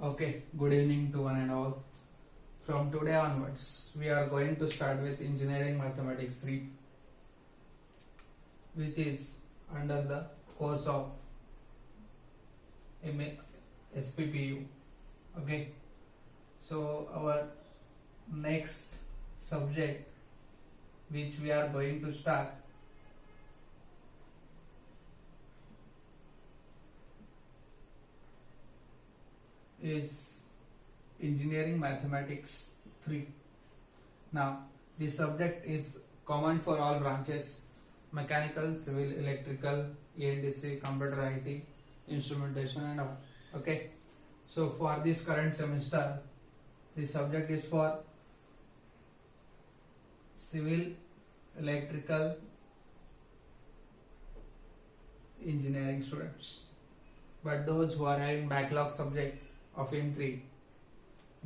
Okay, good evening to one and all. From today onwards, we are going to start with Engineering Mathematics 3, which is under the course of MA SPPU. Okay, so our next subject which we are going to start is Engineering Mathematics 3. Now, this subject is common for all branches: mechanical, civil, electrical, ENDC, computer IT, instrumentation and all. Okay, so for this current semester, this subject is for civil, electrical, engineering students. But those who are having backlog subject of M3,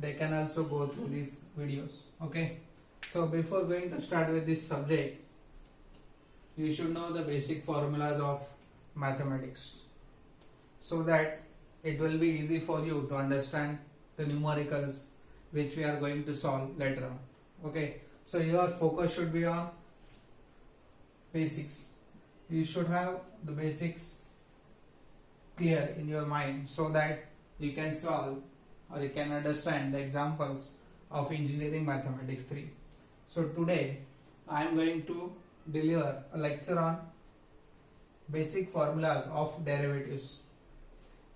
they can also go through these videos. Okay, so before going to start with this subject, you should know the basic formulas of mathematics, so that it will be easy for you to understand the numericals which we are going to solve later on. Okay, so your focus should be on basics. You should have the basics clear in your mind so that you can solve or you can understand the examples of Engineering Mathematics 3. So today I am going to deliver a lecture on basic formulas of derivatives.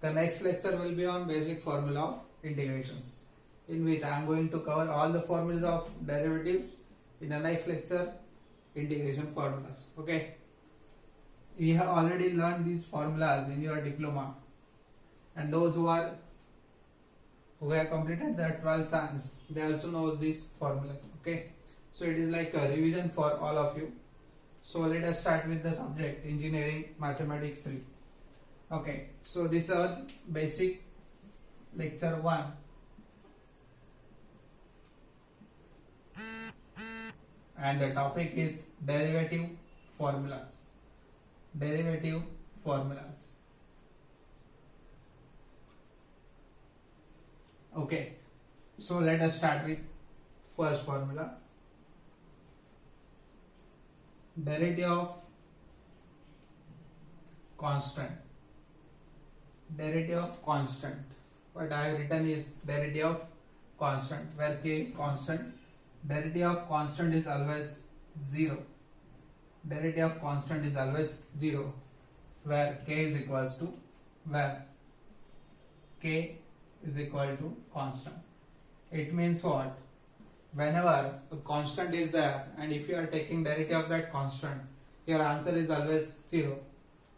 The next lecture will be on basic formula of integrations, in which I am going to cover all the formulas of derivatives. In the next lecture, integration formulas. Okay, we have already learned these formulas in your diploma, and those who have completed the 12th science, they also know these formulas. Okay, so it is like a revision for all of you. So let us start with the subject Engineering Mathematics 3. Okay, so this is basic lecture 1. And the topic is derivative formulas. Derivative formulas. Okay, so let us start with first formula. Derivative of constant. Derivative of constant. What I have written is derivative of constant, where k is constant. Derivative of constant is always 0. Derivative of constant is always 0, where k is equals to constant. It means what? Whenever a constant is there, and if you are taking derivative of that constant, your answer is always 0.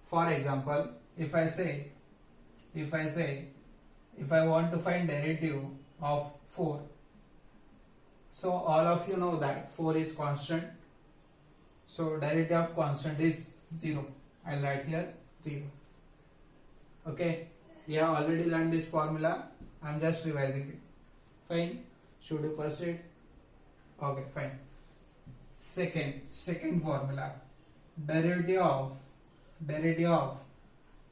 For example, if I want to find derivative of 4, so all of you know that 4 is constant, so derivative of constant is 0. I'll write here 0. Okay, you have already learned this formula. I'm just revising it. Fine. Should you proceed? Okay, fine. Second formula. Derivative of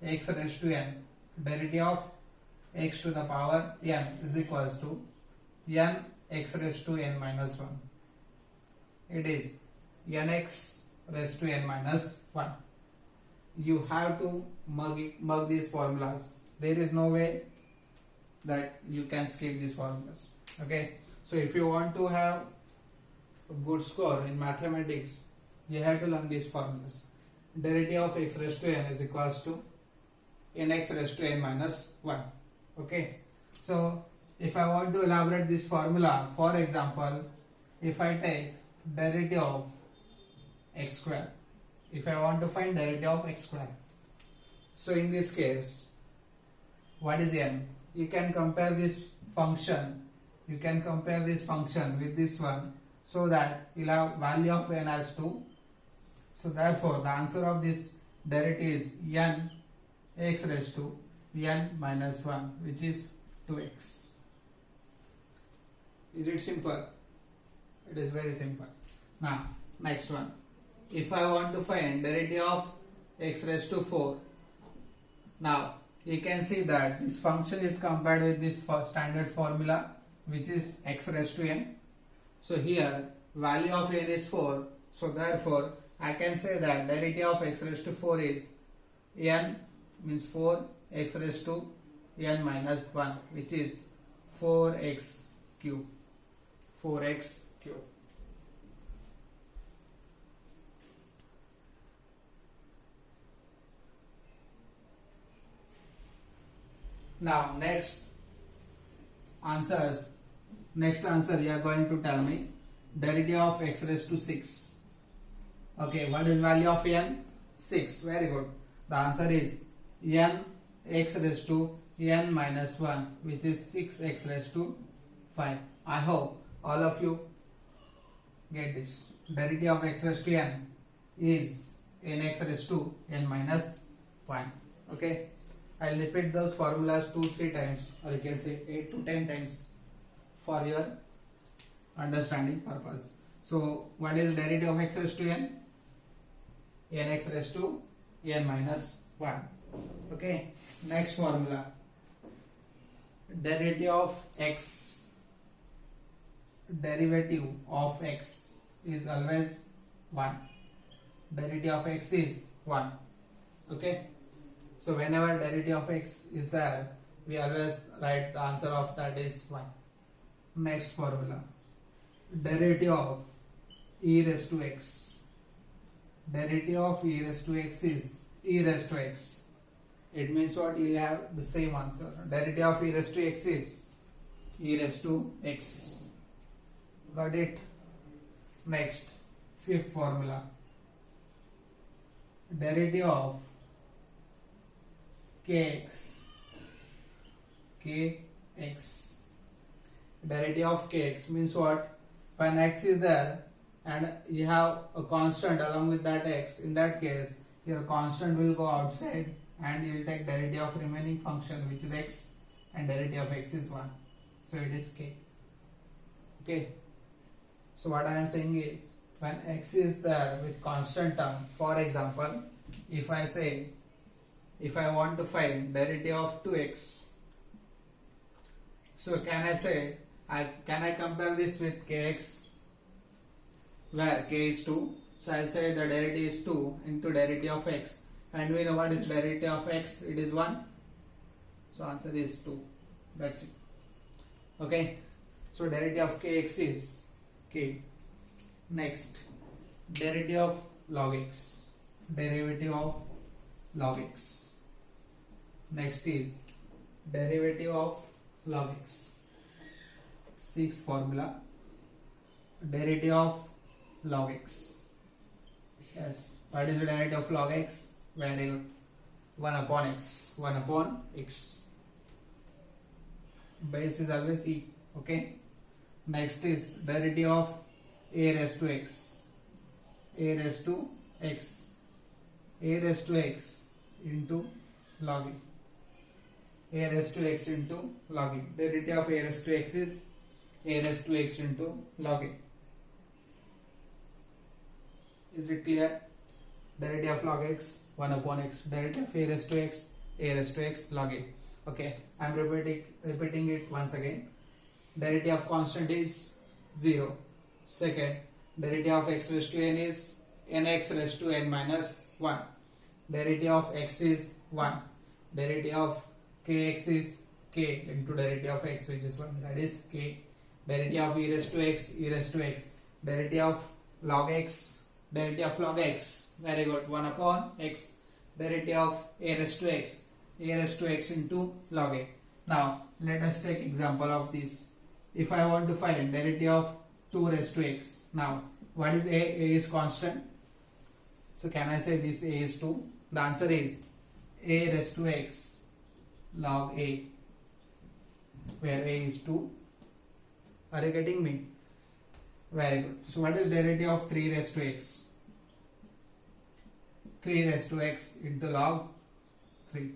x raised to n. Derivative of x to the power n is equals to n x raised to n minus 1. It is nx raised to n minus 1. You have to mug these formulas. There is no way that you can skip these formulas. Okay, so if you want to have a good score in mathematics, you have to learn these formulas. Derivative of x raised to n is equals to nx raised to n minus 1. Okay, so if I want to elaborate this formula, for example, if I take derivative of x square, if I want to find derivative of x square, so in this case, what is n? You can compare this function with this one, so that you'll have value of n as 2. So therefore the answer of this derivative is n x raised to n minus 1, which is 2x. Is it simple? It is very simple. Now next one. If I want to find derivative of x raised to 4, now you can see that this function is compared with this standard formula, which is x raised to n. So here value of n is 4. So therefore I can say that derivative of x raised to 4 is n means 4 x raised to n minus 1, which is 4x cube. 4x cube. Now next answer you are going to tell me derivative of x raised to 6. Okay, what is value of n? 6. Very good. The answer is n x raised to n minus 1, which is 6x raised to 5. I hope all of you get this. Derivative of x raised to n is nx raised to n minus 1. Okay, I'll repeat those formulas 2-3 times, or you can say 8 to 10 times for your understanding purpose. So what is derivative of x raised to n? Nx raised to n minus 1. Okay, next formula. Derivative of x is always 1. Derivative of x is 1. Okay, so whenever derivative of x is there, we always write the answer of that is 1. Next formula. Derivative of e raised to x. Derivative of e raised to x is e raised to x. It means what? You will have the same answer. Derivative of e raised to x is e raised to x. Got it? Next, fifth formula. Derivative of kx. Derivative of kx means what? When x is there and you have a constant along with that x, in that case your constant will go outside and you will take derivative of remaining function, which is x, and derivative of x is 1. So it is k. Okay. So what I am saying is, when x is there with constant term, for example, if I want to find derivative of 2x, so can I compare this with kx, where k is 2? So I'll say the derivative is 2 into derivative of x, and we know what is derivative of x, it is 1. So answer is 2. That's it. Okay, so derivative of kx is k. Next, derivative of log x. Next is derivative of log x. Sixth formula, derivative of log x. Yes, what is the derivative of log x? Very good. 1 upon x. 1 upon x. Base is always e. Okay. Next is derivative of a raised to x. A raised to x. A raised to x into log e. A raised to x into log e. Derivative of a raised to x is a raised to x into log e. Is it clear? Derivative of log x, 1 upon x. Derivative of a raised to x log e. Okay, I am repeating it once again. Derivative of constant is 0. Second, derivative of x raised to n is nx raised to n minus 1. Derivative of x is 1. Derivative of kx is k into derivative of x, which is 1. That is k. Derivative of e raised to x. Derivative of log x. Very good. 1 upon x. Derivative of a raised to x. A raised to x into log a. Now let us take example of this. If I want to find derivative of 2 raised to x. Now what is a? A is constant. So can I say this a is 2? The answer is a raised to x log a, where a is 2. Are you getting me? Very good. So what is derivative of 3 raised to x? 3 raised to x into log 3.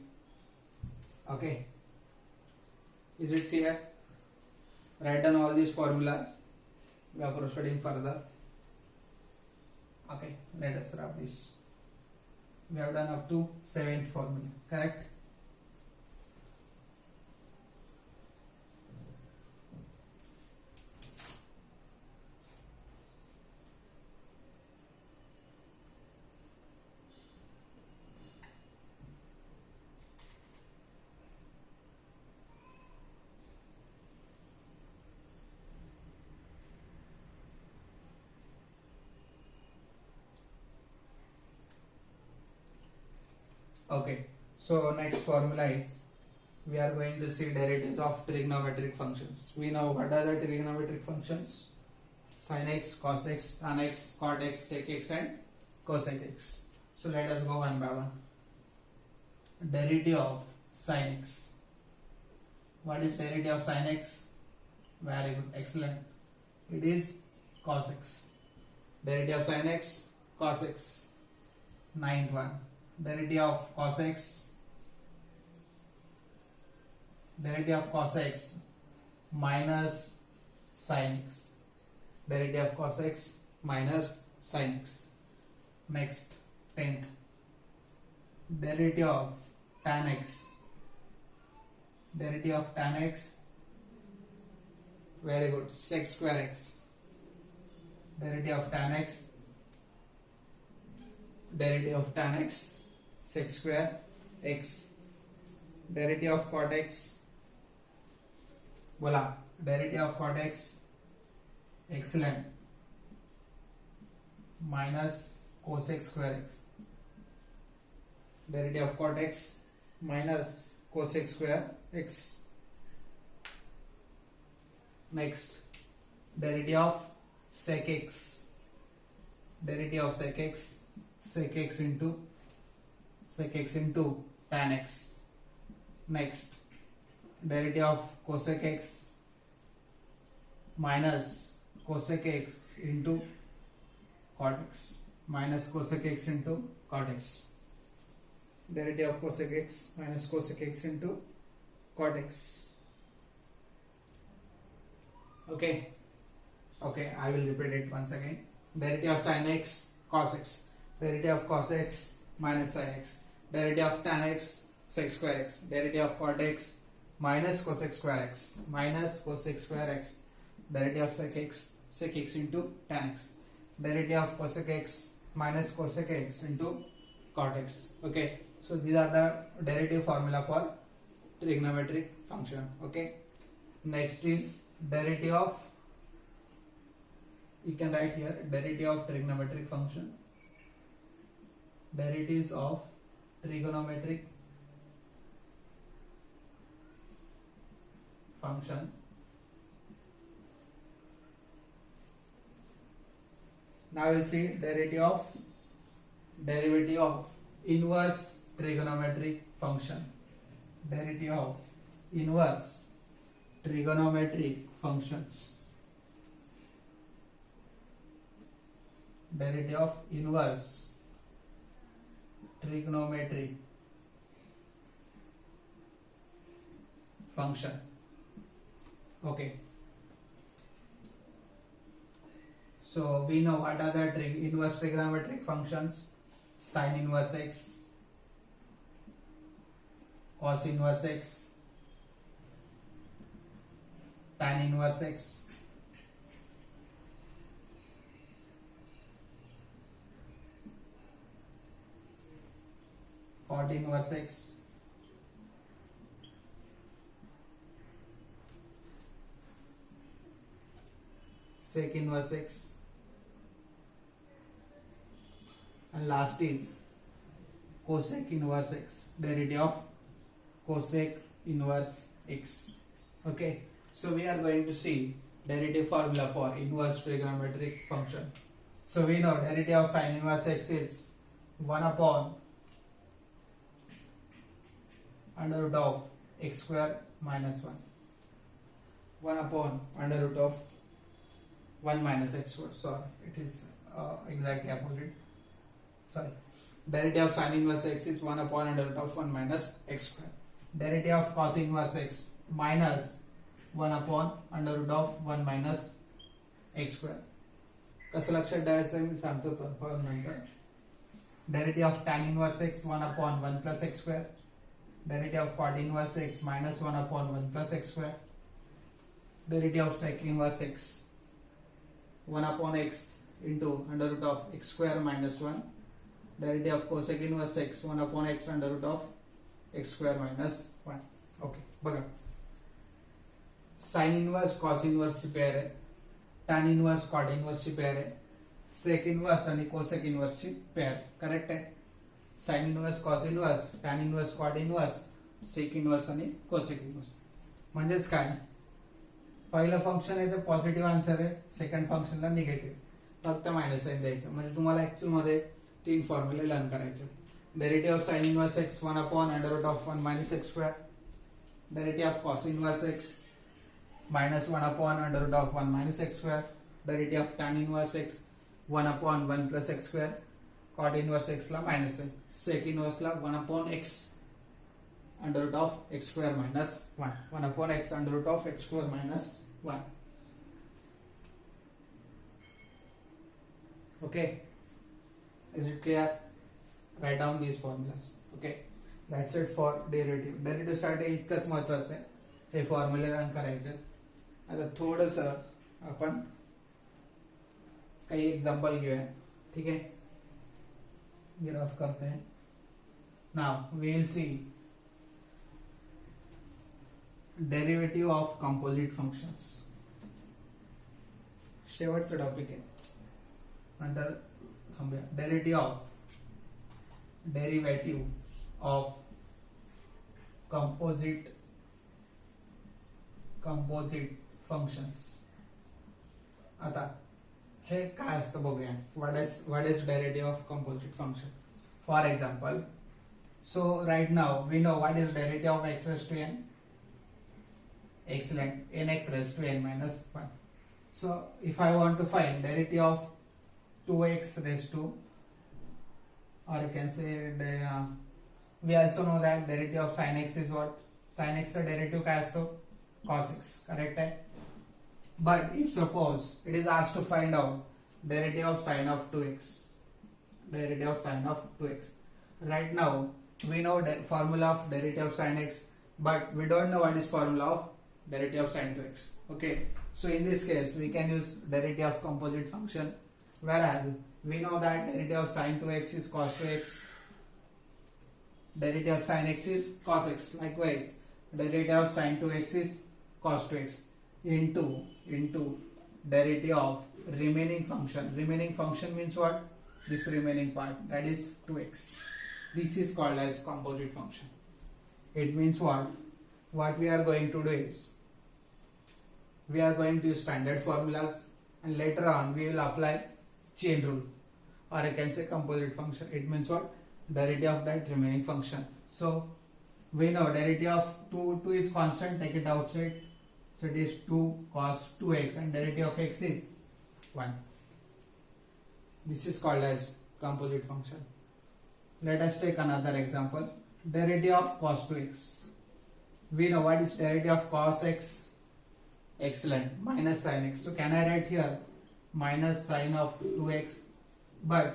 Okay. Is it clear? Write down all these formulas. We are proceeding further. Okay, let us wrap this. We have done up to 7th formula, correct? Okay, so next formula is we are going to see derivatives of trigonometric functions. We know what are the trigonometric functions: sin x, cos x, tan x, cot x, sec x, and cosec x. So let us go one by one. Derivative of sin x. What is derivative of sin x? Very good, excellent. It is cos x. Derivative of sin x, cos x. Ninth one. Derivative of cos x. Derivative of cos x minus sin x. Derivative of cos x minus sin x. Next, 10th. Derivative of tan x. Derivative of tan x. Very good. Sec square x. Derivative of tan x. Derivative of tan x. Sec square x. Derivative of cot x. Voila. Derivative of cot x. Excellent. Minus cosec square x. Derivative of cot x minus cosec square x. Next, derivative of sec x. Derivative of sec x. Sec x into tan x. Next, derivative of cosec x minus cosec x into cot x. Minus cosec x into cot x. Derivative of cosec x minus cosec x into cot x. Okay, I will repeat it once again. Derivative of sin x, cos x. Derivative of cos x minus sin x. Derivative of tan x, sec square x. Derivative of cot x minus cosec square x. Minus cosec square x. Derivative of sec x into tan x. Derivative of cosec x minus cosec x into cot x. Okay, so these are the derivative formula for trigonometric function. Okay, next is derivative of, you can write here, derivative of trigonometric function. Derivatives of trigonometric function. Now we'll see derivative of inverse trigonometric function. Derivative of inverse trigonometric functions. Derivative of inverse trigonometric function. Okay, so we know what are the inverse trigonometric functions: sin inverse x, cos inverse x, tan inverse x, cot inverse x, sec inverse x, and last is cosec inverse x. Derivative of cosec inverse x. Okay, so we are going to see derivative formula for inverse trigonometric function. So we know derivative of sin inverse x is 1 upon under root of x square minus 1. 1 upon under root of 1 minus x square. Sorry, it is exactly opposite. Sorry. Derivative of sin inverse x is 1 upon under root of 1 minus x square. Derivative of cos inverse x minus 1 upon under root of 1 minus x square. कसं लक्षात ठेवायचं मी सांगतो नंतर. Derivative of tan inverse x 1 upon 1 plus x square. Derivative of cot inverse x minus 1 upon 1 plus x square. Derivative of sec inverse x 1 upon x into under root of x square minus 1. Derivative of cosec inverse x 1 upon x under root of x square minus 1. Okay, बघा sin inverse cos inverse ची pair आहे, tan inverse cot inverse ची pair आहे, sec inverse आणि cosec inverse ची pair. Correct आहे. Sine inverse, cos inverse, tan inverse, cot inverse, sec inverse आणि cosec inverse. म्हणजेच काय, पहिलं फंक्शन आहे तर पॉझिटिव्ह आन्सर आहे, सेकंड फंक्शनला निगेटिव्ह, फक्त मायनस साइन द्यायचं. म्हणजे तुम्हाला ऍक्च्युअल मध्ये 3 फॉर्म्युले लर्न करायचे. Derivative of sine inverse x 1 upon under root of 1 minus x square, derivative of cos inverse x minus 1 upon under root of 1 minus x square, derivative of tan inverse x 1 upon 1 plus x square, cot inverse x La minus है, sec inverse La 1 upon x under root of x square minus 1, 1 upon x under root of x square minus 1. Okay, is it clear? Write down these formulas. Okay, that's it for derivative. Derivative साठी इतकंच महत्वाचं आहे, हे फॉर्म्युले run करायचे. आता थोडस आपण काही example घेऊया. ठीक आहे, ग्राफ करते हैं. Now we will see derivative of composite functions. शेवटचा टॉपिक आहे, नंतर थांबूया. Derivative of composite functions. आता हे काय असतं बघूया. What is derivative of composite function. For example, so right now we know what is derivative of x raised to n. Excellent, nx raised to n minus 1. So if I want to find derivative of 2x raised to, or you can say we also know that derivative of sin x is what? Sin x चा derivative काय असतो? cos x, correct है. But if suppose it is asked to find out derivative of sin of 2x, right now we know the formula of derivative of sin x, but we don't know what is formula of derivative of sin 2x. Okay, so in this case we can use derivative of composite function, whereas we know that derivative of sin 2x is cos 2x, derivative of sin x is cos x. Likewise, derivative of sin 2x is cos 2x into derivative of remaining function. Remaining function means what? This remaining part, that is 2x. This is called as composite function. It means what? What we are going to do is we are going to use standard formulas, and later on we will apply chain rule, or I can say composite function. It means what? Derivative of that remaining function. So we know derivative of 2 is constant, take it outside, so it is 2 cos 2x, and derivative of x is 1. This is called as composite function. Let us take another example. Derivative of cos 2x. We know what is derivative of cos x. Excellent, minus sin x. So can I write here minus sin of 2x, but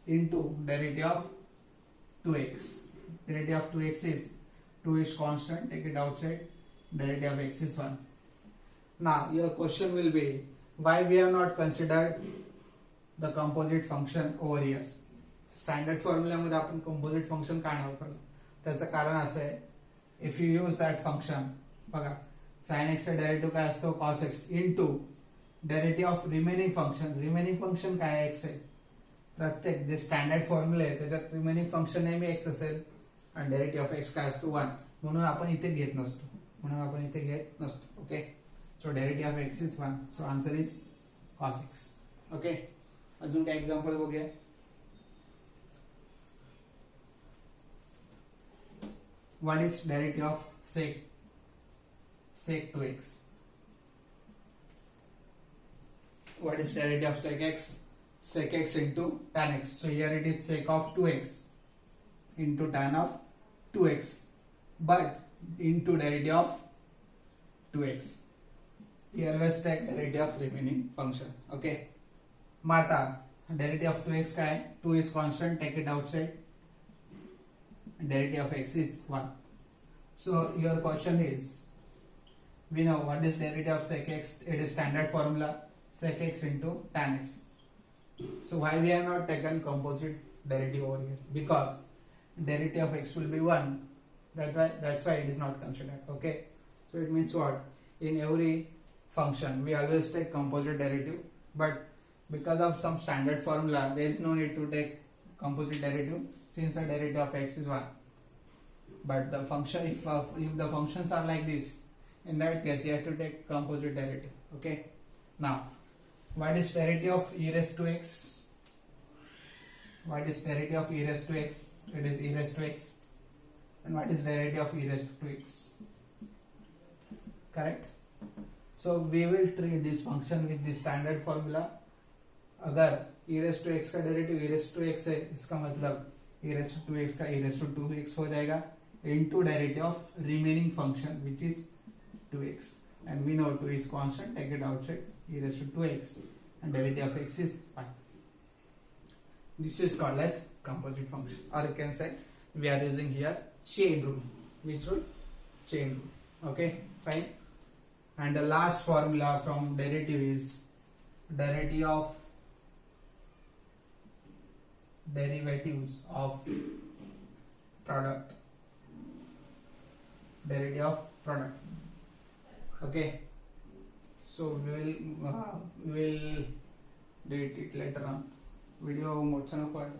into derivative of 2x. Derivative of 2x is 2 is constant, take it outside, derivative of x is 1. Now your question will be, why we have not considered the composite function over here. Standard फॉर्म्युल्यामध्ये आपण composite function का नाही वापरलं, त्याचं कारण असं आहे, if you use that function, बघा साइन एक्स चा डेरिव्हेटिव्ह काय असतो? Cos x into derivative of remaining function. Remaining function काय? एक्स आहे. प्रत्येक जे स्टँडर्ड फॉर्म्युले आहे त्याच्यात रिमेनिंग फंक्शन नेहमी एक्स असेल, आणि डेरिव्हेटिव्ह ऑफ एक्स काय असतो? 1. म्हणून आपण इथे घेत नसतो. Okay, so derivative of x is 1. So answer is cos x. Okay, अजून काय एक्झाम्पल बघूया. What is derivative of sec 2x? What is derivative of sec x? Sec x into tan x. So here it is sec of 2x into tan of 2x, but into derivative of 2x. We always take derivative of remaining function. Okay. Mata derivative of 2x काय? 2 is constant. Take it outside. Derivative of x is 1. So your question is, we know what is derivative of sec x. It is standard formula, sec x into tan x. So why we have not taken composite derivative over here? Because derivative of x will be 1. That's why it is not considered. Okay. So it means what? In every function we always take composite derivative, but because of some standard formula there is no need to take composite derivative. since the derivative of x is 1. But the function, if the functions are like this, in that case you have to take composite derivative. Okay. Now, what is derivative of e raised to x? What is derivative of e raised to x? It is e raised to x. And what is derivative of e raised to x? Correct. So we will treat this function with the standard formula. अगर e raised to x का derivative e raised to x है, इसका मतलब e raised to 2x का e raised to 2x हो जाएगा into derivative of remaining function which is 2x, and we know 2 is constant, take it outside, e raised to 2x, and derivative of x is 1. This is called as composite function, or you can say we are using here chain rule. Which rule? Chain rule. Okay, fine. And the last formula from derivative is derivative of derivatives of product. Derivative of product. Okay, so we will do it later on. Video मोठा नको आहे.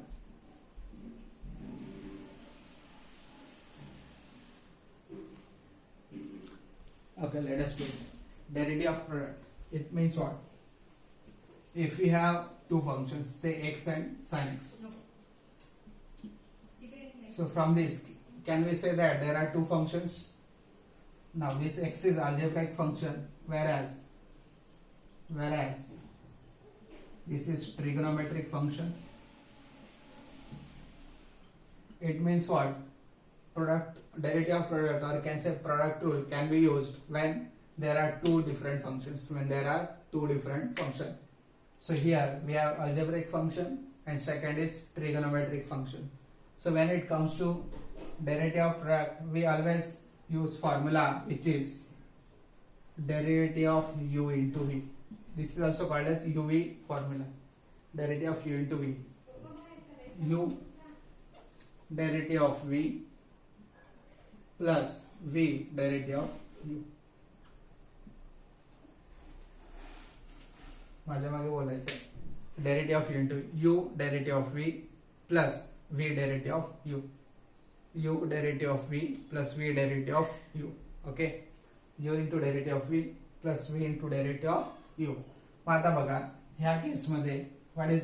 Okay, let us do it. Derivative of product. It means what? If we have two functions, say x and sin x. So from this, can we say that there are two functions? Now this x is algebraic function, whereas this is trigonometric function. It means what? Product, derivative of product, or you can say product rule can be used when there are two different functions. So here we have algebraic function and second is trigonometric function. So when it comes to derivative of product, we always use formula which is derivative of u into v. This is also called as uv formula. Derivative of u into v. U derivative of v plus v derivative of u. माझ्या मागे बोलायचं derivative of u into u derivative of v plus v derivative of u. U derivative of v plus v derivative of u. Okay, u into derivative of v plus v into derivative of u. आता बघा ह्या case मध्ये what is